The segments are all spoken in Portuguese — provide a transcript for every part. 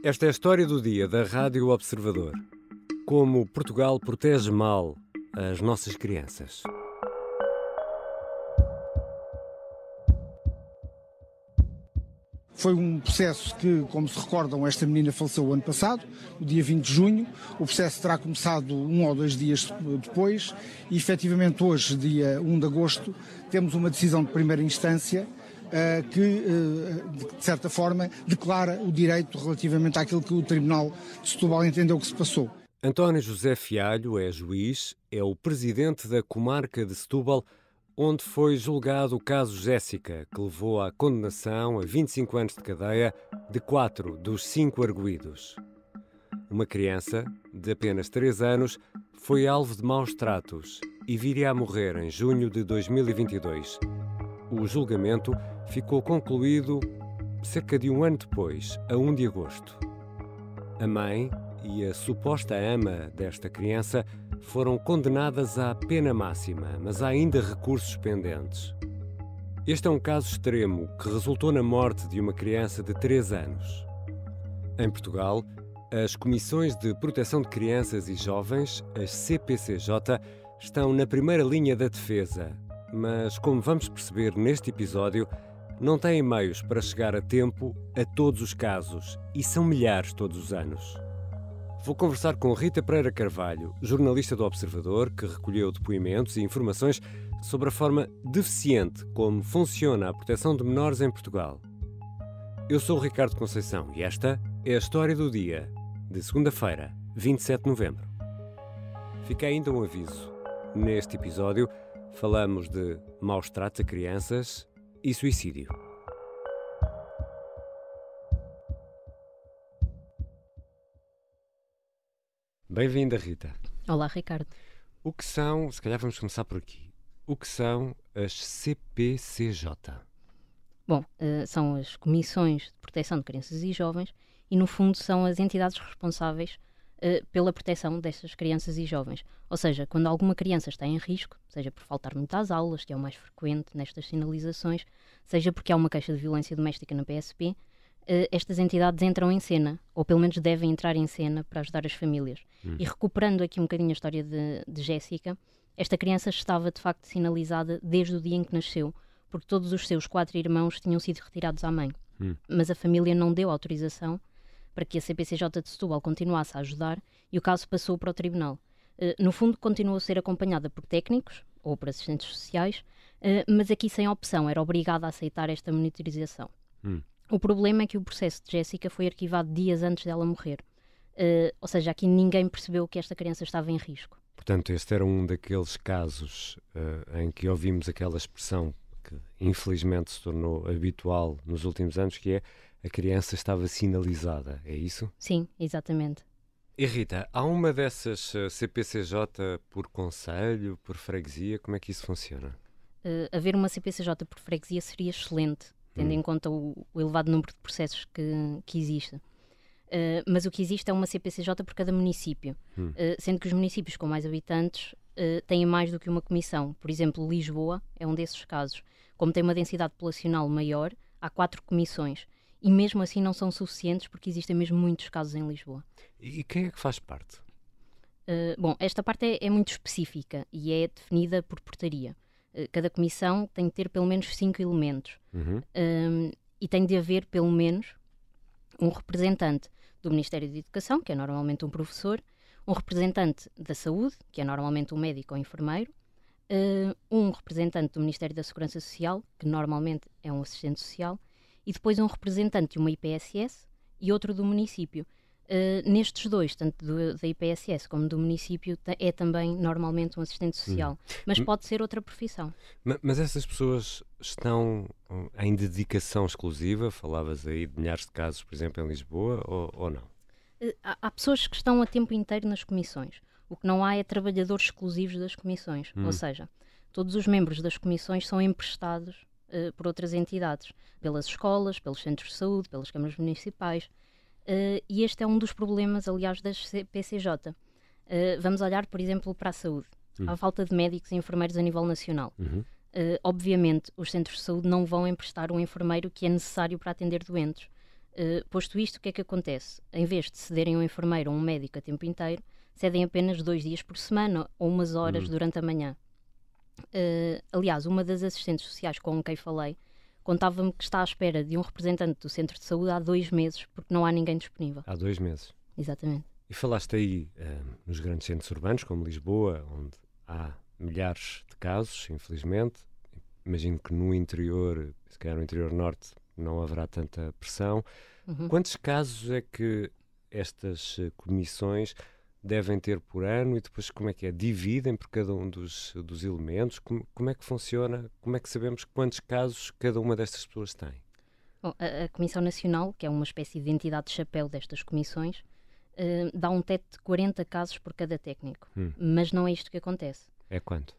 Esta é a história do dia da Rádio Observador. Como Portugal protege mal as nossas crianças. Foi um processo que, como se recordam, esta menina faleceu o ano passado, no dia 20 de junho. O processo terá começado 1 ou 2 dias depois e, efetivamente, hoje, dia 1 de agosto, temos uma decisão de primeira instância que, de certa forma, declara o direito relativamente àquilo que o Tribunal de Setúbal entendeu que se passou. António José Fialho é juiz, é o presidente da comarca de Setúbal, onde foi julgado o caso Jéssica, que levou à condenação a 25 anos de cadeia de 4 dos 5 arguidos. Uma criança, de apenas 3 anos, foi alvo de maus tratos e viria a morrer em junho de 2022. O julgamento ficou concluído cerca de um ano depois, a 1 de agosto. A mãe e a suposta ama desta criança foram condenadas à pena máxima, mas há ainda recursos pendentes. Este é um caso extremo que resultou na morte de uma criança de 3 anos. Em Portugal, as Comissões de Proteção de Crianças e Jovens, as CPCJ, estão na primeira linha da defesa, mas, como vamos perceber neste episódio, não têm meios para chegar a tempo a todos os casos, e são milhares todos os anos. Vou conversar com Rita Pereira Carvalho, jornalista do Observador, que recolheu depoimentos e informações sobre a forma deficiente como funciona a proteção de menores em Portugal. Eu sou o Ricardo Conceição e esta é a história do dia, de segunda-feira, 27 de novembro. Fica ainda um aviso. Neste episódio, falamos de maus tratos a crianças e suicídio. Bem-vinda, Rita. Olá, Ricardo. O que são, se calhar vamos começar por aqui, o que são as CPCJ? Bom, são as Comissões de Proteção de Crianças e Jovens e, no fundo, são as entidades responsáveis pela proteção destas crianças e jovens. Ou seja, quando alguma criança está em risco, seja por faltar muito às aulas, que é o mais frequente nestas sinalizações, seja porque há uma queixa de violência doméstica na PSP, estas entidades entram em cena, ou pelo menos devem entrar em cena para ajudar as famílias. E recuperando aqui um bocadinho a história de Jéssica, esta criança estava de facto sinalizada desde o dia em que nasceu, porque todos os seus 4 irmãos tinham sido retirados à mãe. Mas a família não deu autorização para que a CPCJ de Setúbal continuasse a ajudar e o caso passou para o tribunal. No fundo, continuou a ser acompanhada por técnicos ou por assistentes sociais, mas aqui sem opção, era obrigada a aceitar esta monitorização. O problema é que o processo de Jéssica foi arquivado dias antes dela morrer. Ou seja, aqui ninguém percebeu que esta criança estava em risco. Portanto, este era um daqueles casos em que ouvimos aquela expressão que infelizmente se tornou habitual nos últimos anos, que é a criança estava sinalizada, é isso? Sim, exatamente. E Rita, há uma dessas CPCJ por conselho, por freguesia, como é que isso funciona? Haver uma CPCJ por freguesia seria excelente, tendo em conta o elevado número de processos que existe. Mas o que existe é uma CPCJ por cada município, sendo que os municípios com mais habitantes têm mais do que uma comissão. Por exemplo, Lisboa é um desses casos. Como tem uma densidade populacional maior, há 4 comissões. E mesmo assim não são suficientes porque existem mesmo muitos casos em Lisboa. E quem é que faz parte? Bom, esta parte é muito específica e é definida por portaria. Cada comissão tem de ter pelo menos 5 elementos. E tem de haver pelo menos um representante do Ministério da Educação, que é normalmente um professor, um representante da Saúde, que é normalmente um médico ou enfermeiro, um representante do Ministério da Segurança Social, que normalmente é um assistente social, e depois um representante de uma IPSS e outro do município. Nestes dois, tanto da IPSS como do município, é também normalmente um assistente social, mas pode ser outra profissão. Mas essas pessoas estão em dedicação exclusiva? Falavas aí de milhares de casos, por exemplo, em Lisboa, ou não? Há pessoas que estão a tempo inteiro nas comissões. O que não há é trabalhadores exclusivos das comissões, ou seja, todos os membros das comissões são emprestados por outras entidades, pelas escolas, pelos centros de saúde, pelas câmaras municipais. E este é um dos problemas, aliás, das CPCJ. Vamos olhar, por exemplo, para a saúde. Há falta de médicos e enfermeiros a nível nacional. Obviamente, os centros de saúde não vão emprestar um enfermeiro que é necessário para atender doentes. Posto isto, o que é que acontece? Em vez de cederem um enfermeiro ou um médico a tempo inteiro, cedem apenas 2 dias por semana ou umas horas durante a manhã. Aliás, uma das assistentes sociais com quem falei contava-me que está à espera de um representante do centro de saúde há 2 meses, porque não há ninguém disponível. Há 2 meses. Exatamente. E falaste aí nos grandes centros urbanos, como Lisboa, onde há milhares de casos, infelizmente. Imagino que no interior, se calhar no interior norte, não haverá tanta pressão. Quantos casos é que estas comissões devem ter por ano e depois como é que é? Dividem por cada um dos elementos? Como é que funciona? Como é que sabemos quantos casos cada uma destas pessoas tem? Bom, a Comissão Nacional, que é uma espécie de entidade de chapéu destas comissões, dá um teto de 40 casos por cada técnico. Mas não é isto que acontece. É quanto?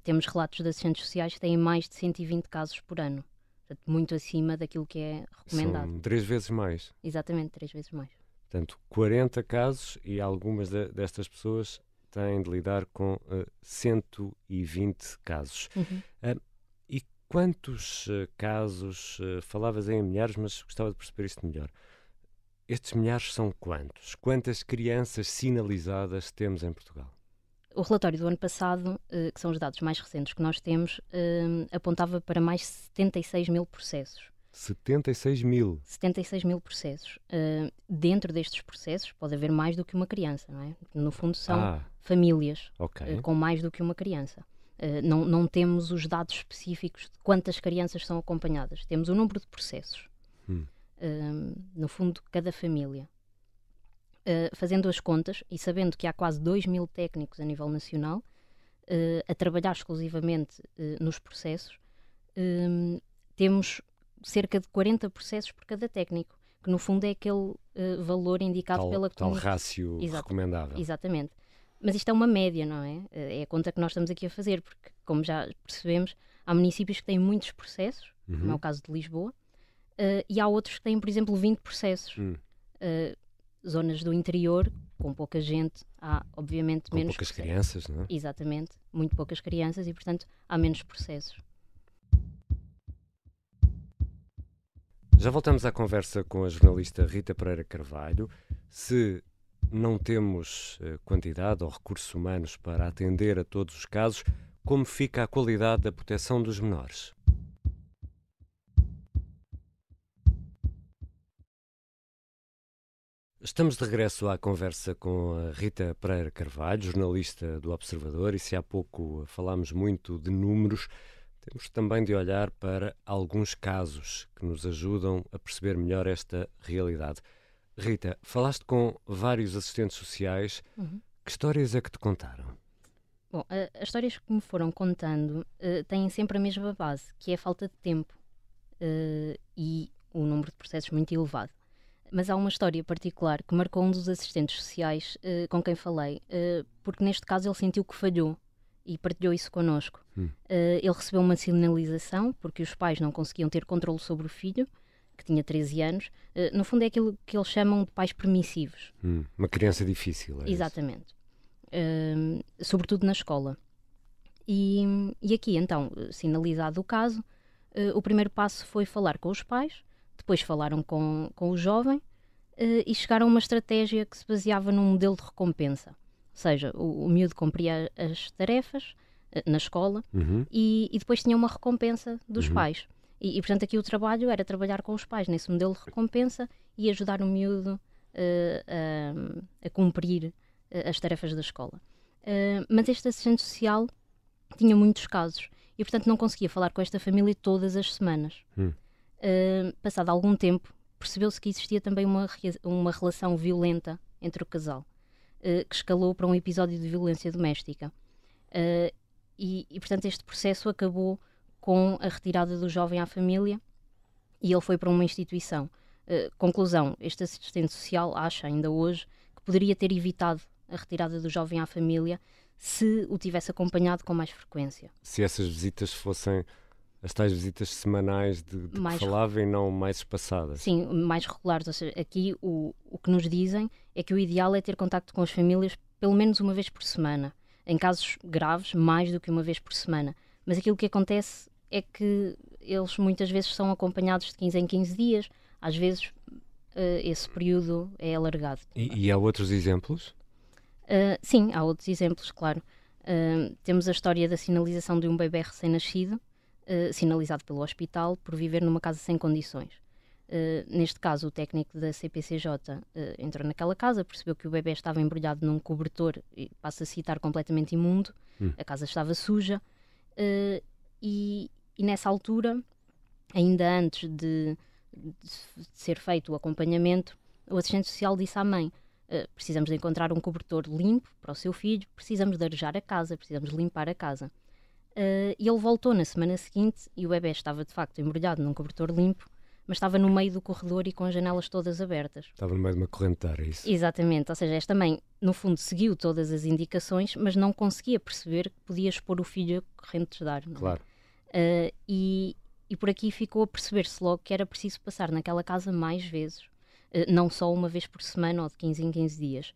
Temos relatos de assistentes sociais que têm mais de 120 casos por ano. Portanto, muito acima daquilo que é recomendado. São 3 vezes mais. Exatamente, 3 vezes mais. Portanto, 40 casos e algumas destas pessoas têm de lidar com 120 casos. E quantos casos, falavas em milhares, mas gostava de perceber isto melhor. Estes milhares são quantos? Quantas crianças sinalizadas temos em Portugal? O relatório do ano passado, que são os dados mais recentes que nós temos, apontava para mais de 76 mil processos. 76 mil? 76 mil processos. Dentro destes processos pode haver mais do que uma criança, não é? No fundo são famílias com mais do que uma criança. Não temos os dados específicos de quantas crianças são acompanhadas. Temos o número de processos. No fundo, cada família. Fazendo as contas e sabendo que há quase 2 mil técnicos a nível nacional a trabalhar exclusivamente nos processos, temos cerca de 40 processos por cada técnico, que no fundo é aquele valor indicado pela comunidade. Tal rácio recomendável. Exatamente. Mas isto é uma média, não é? É a conta que nós estamos aqui a fazer, porque, como já percebemos, há municípios que têm muitos processos, como é o caso de Lisboa, e há outros que têm, por exemplo, 20 processos. Zonas do interior, com pouca gente, há obviamente com menos poucas processos. Crianças, não é? Exatamente, muito poucas crianças e, portanto, há menos processos. Já voltamos à conversa com a jornalista Rita Pereira Carvalho. Se não temos quantidade ou recursos humanos para atender a todos os casos, como fica a qualidade da proteção dos menores? Estamos de regresso à conversa com a Rita Pereira Carvalho, jornalista do Observador, e se há pouco falámos muito de números, temos também de olhar para alguns casos que nos ajudam a perceber melhor esta realidade. Rita, falaste com vários assistentes sociais. Que histórias é que te contaram? Bom, as histórias que me foram contando têm sempre a mesma base, que é a falta de tempo e o número de processos muito elevado. Mas há uma história particular que marcou um dos assistentes sociais com quem falei, porque neste caso ele sentiu que falhou e partilhou isso connosco. Ele recebeu uma sinalização porque os pais não conseguiam ter controle sobre o filho, que tinha 13 anos. No fundo é aquilo que eles chamam de pais permissivos. Uma criança difícil, é Exatamente. Sobretudo na escola. E aqui, então, sinalizado o caso, o primeiro passo foi falar com os pais. Depois falaram com o jovem e chegaram a uma estratégia que se baseava num modelo de recompensa. Ou seja, o miúdo cumpria as tarefas na escola e depois tinha uma recompensa dos pais. E, portanto, aqui o trabalho era trabalhar com os pais nesse modelo de recompensa e ajudar o miúdo a cumprir as tarefas da escola. Mas este assistente social tinha muitos casos e, portanto, não conseguia falar com esta família todas as semanas. Passado algum tempo, percebeu-se que existia também uma relação violenta entre o casal, que escalou para um episódio de violência doméstica. E, portanto, este processo acabou com a retirada do jovem à família e ele foi para uma instituição. Conclusão, este assistente social acha ainda hoje que poderia ter evitado a retirada do jovem à família se o tivesse acompanhado com mais frequência. Se essas visitas fossem as tais visitas semanais de que falava e não mais espaçadas. Sim, mais regulares. Ou seja, aqui o que nos dizem é que o ideal é ter contacto com as famílias pelo menos uma vez por semana. Em casos graves, mais do que uma vez por semana. Mas aquilo que acontece é que eles muitas vezes são acompanhados de 15 em 15 dias. às vezes esse período é alargado. E há outros exemplos? Sim, há outros exemplos, claro. Temos a história da sinalização de um bebê recém-nascido, sinalizado pelo hospital por viver numa casa sem condições. Neste caso, o técnico da CPCJ entrou naquela casa, percebeu que o bebê estava embrulhado num cobertor, e passo a citar, completamente imundo, a casa estava suja, e nessa altura, ainda antes de ser feito o acompanhamento, o assistente social disse à mãe: precisamos de encontrar um cobertor limpo para o seu filho, precisamos de arejar a casa, precisamos de limpar a casa. E ele voltou na semana seguinte e o bebê estava de facto embrulhado num cobertor limpo, mas estava no meio do corredor e com as janelas todas abertas. Estava no meio de uma corrente de ar, é isso? Exatamente, ou seja, esta mãe no fundo seguiu todas as indicações, mas não conseguia perceber que podia expor o filho a correntes de ar. Claro. E por aqui ficou a perceber-se logo que era preciso passar naquela casa mais vezes, não só uma vez por semana ou de 15 em 15 dias.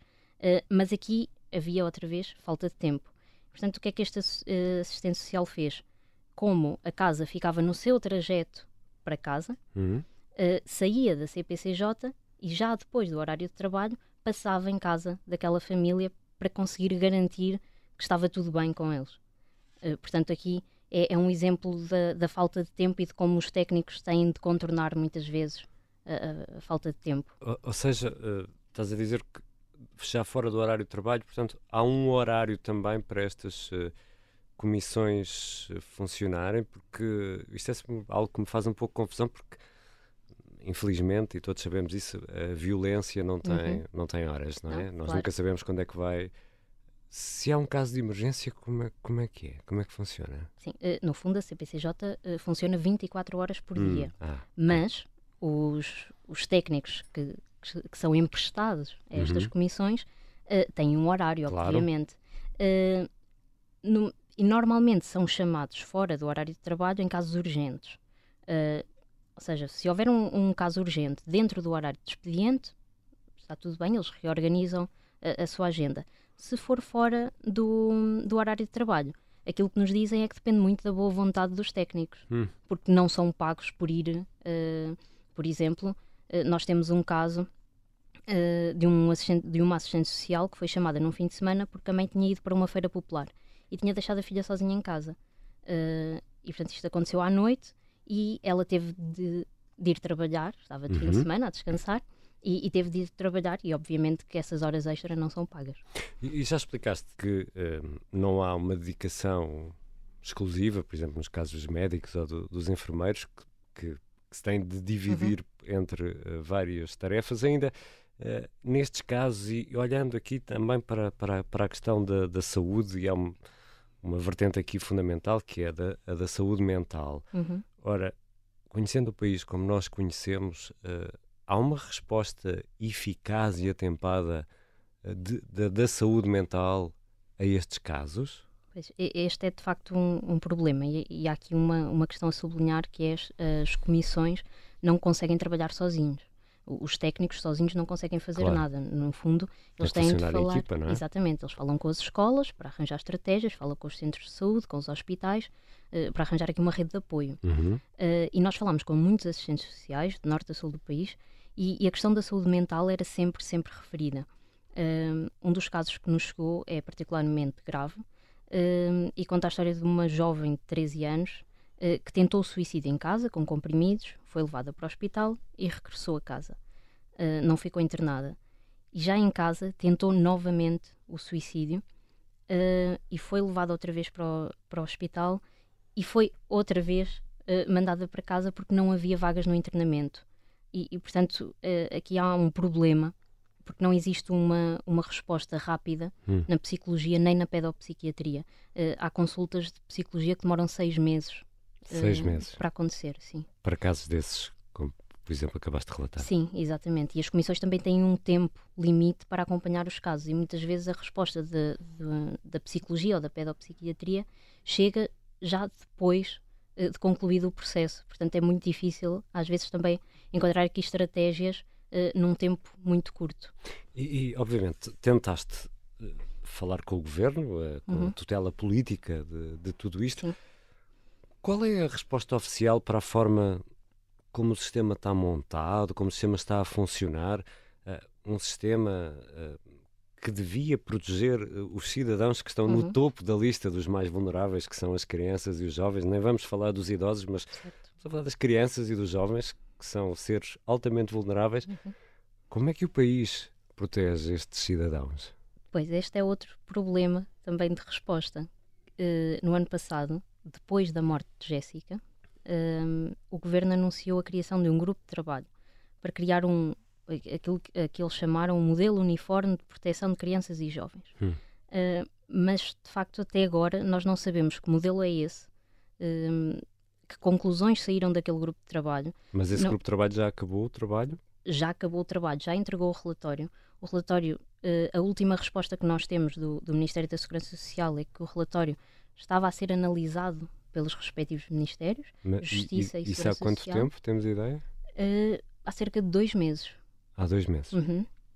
Mas aqui havia outra vez falta de tempo. Portanto, o que é que este assistente social fez? Como a casa ficava no seu trajeto para casa, saía da CPCJ e já depois do horário de trabalho passava em casa daquela família para conseguir garantir que estava tudo bem com eles. Portanto, aqui é um exemplo da falta de tempo e de como os técnicos têm de contornar muitas vezes a falta de tempo. Ou seja, estás a dizer que já fora do horário de trabalho, portanto, há um horário também para estas comissões funcionarem, porque isto é algo que me faz um pouco confusão, porque infelizmente, e todos sabemos isso, a violência não tem horas, não é? Não, Nós claro. nunca sabemos quando é que vai. Se há um caso de emergência, como é que é? Como é que funciona? Sim, no fundo a CPCJ funciona 24 horas por dia, Ok. mas os técnicos que são emprestados a estas comissões têm um horário, Claro. obviamente. E normalmente são chamados fora do horário de trabalho em casos urgentes. Ou seja, se houver um caso urgente dentro do horário de expediente, está tudo bem, eles reorganizam a sua agenda. Se for fora do horário de trabalho, aquilo que nos dizem é que depende muito da boa vontade dos técnicos, porque não são pagos por ir. Por exemplo, nós temos um caso de uma assistente social que foi chamada num fim de semana porque a mãe tinha ido para uma feira popular e tinha deixado a filha sozinha em casa. E portanto isto aconteceu à noite e ela teve de ir trabalhar, estava de fim de semana a descansar, e teve de ir trabalhar, e obviamente que essas horas extras não são pagas. E já explicaste que não há uma dedicação exclusiva, por exemplo, nos casos dos médicos ou dos enfermeiros, que se tem de dividir entre várias tarefas. Ainda nestes casos, e olhando aqui também para a questão da saúde, e há uma vertente aqui fundamental, que é a da saúde mental. Ora, conhecendo o país como nós conhecemos, há uma resposta eficaz e atempada da saúde mental a estes casos? Pois, este é de facto um problema, e há aqui uma questão a sublinhar, que é as comissões não conseguem trabalhar sozinhos. Os técnicos sozinhos não conseguem fazer nada. No fundo, eles têm de falar. Em equipa, não é? Exatamente, eles falam com as escolas para arranjar estratégias, falam com os centros de saúde, com os hospitais, para arranjar aqui uma rede de apoio. E nós falamos com muitos assistentes sociais, de norte a sul do país, e a questão da saúde mental era sempre referida. Um dos casos que nos chegou é particularmente grave, e conta a história de uma jovem de 13 anos que tentou o suicídio em casa, com comprimidos, foi levada para o hospital e regressou a casa. Não ficou internada. E já em casa tentou novamente o suicídio e foi levada outra vez para o hospital e foi outra vez mandada para casa porque não havia vagas no internamento. E portanto, aqui há um problema, porque não existe uma resposta rápida na psicologia nem na pedopsiquiatria. Há consultas de psicologia que demoram 6 meses. 6 meses? Para acontecer, sim. Para casos desses, como por exemplo acabaste de relatar? Sim, exatamente. E as comissões também têm um tempo limite para acompanhar os casos, e muitas vezes a resposta da psicologia ou da pedopsiquiatria chega já depois de concluído o processo. Portanto, é muito difícil, às vezes, também encontrar aqui estratégias num tempo muito curto. E obviamente, tentaste falar com o Governo, com a tutela política de tudo isto. Sim. Qual é a resposta oficial para a forma como o sistema está montado, como o sistema está a funcionar, um sistema que devia proteger os cidadãos que estão no topo da lista dos mais vulneráveis, que são as crianças e os jovens. Nem vamos falar dos idosos, mas vamos falar das crianças e dos jovens, que são seres altamente vulneráveis. Como é que o país protege estes cidadãos? Pois, este é outro problema também de resposta. No ano passado, depois da morte de Jéssica, o Governo anunciou a criação de um grupo de trabalho para criar aquilo que eles chamaram um modelo uniforme de proteção de crianças e jovens. Mas, de facto, até agora nós não sabemos que modelo é esse, que conclusões saíram daquele grupo de trabalho. Mas esse grupo de trabalho já acabou o trabalho? Já acabou o trabalho, já entregou o relatório. O relatório, a última resposta que nós temos do Ministério da Segurança Social é que o relatório estava a ser analisado pelos respectivos ministérios, Justiça e Segurança Social. Isso há quanto tempo? Temos ideia? Há cerca de 2 meses. Há 2 meses.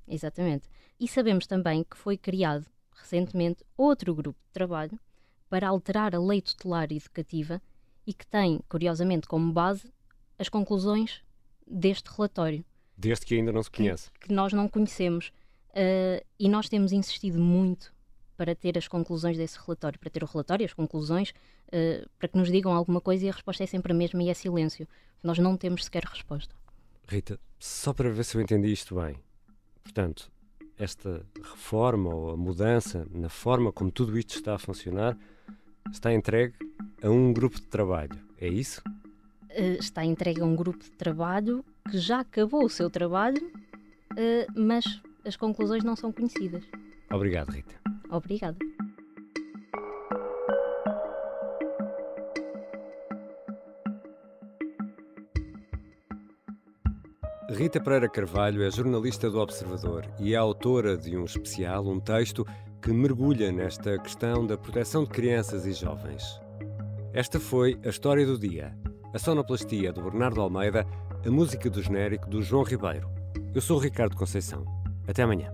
Exatamente. E sabemos também que foi criado recentemente outro grupo de trabalho para alterar a lei tutelar educativa e que tem, curiosamente, como base as conclusões deste relatório. Desde que ainda não se conhece. Que nós não conhecemos. E nós temos insistido muito para ter as conclusões desse relatório, para ter o relatório, as conclusões, para que nos digam alguma coisa, e a resposta é sempre a mesma e é silêncio. Nós não temos sequer resposta. Rita, só para ver se eu entendi isto bem. Portanto, esta reforma ou a mudança na forma como tudo isto está a funcionar está entregue a um grupo de trabalho. É isso? Está entregue a um grupo de trabalho que já acabou o seu trabalho, mas as conclusões não são conhecidas. Obrigado, Rita. Obrigada. Rita Pereira Carvalho é jornalista do Observador e é autora de um especial, um texto, que mergulha nesta questão da proteção de crianças e jovens. Esta foi a história do dia. A sonoplastia do Bernardo Almeida, a música do genérico do João Ribeiro. Eu sou o Ricardo Conceição. Até amanhã.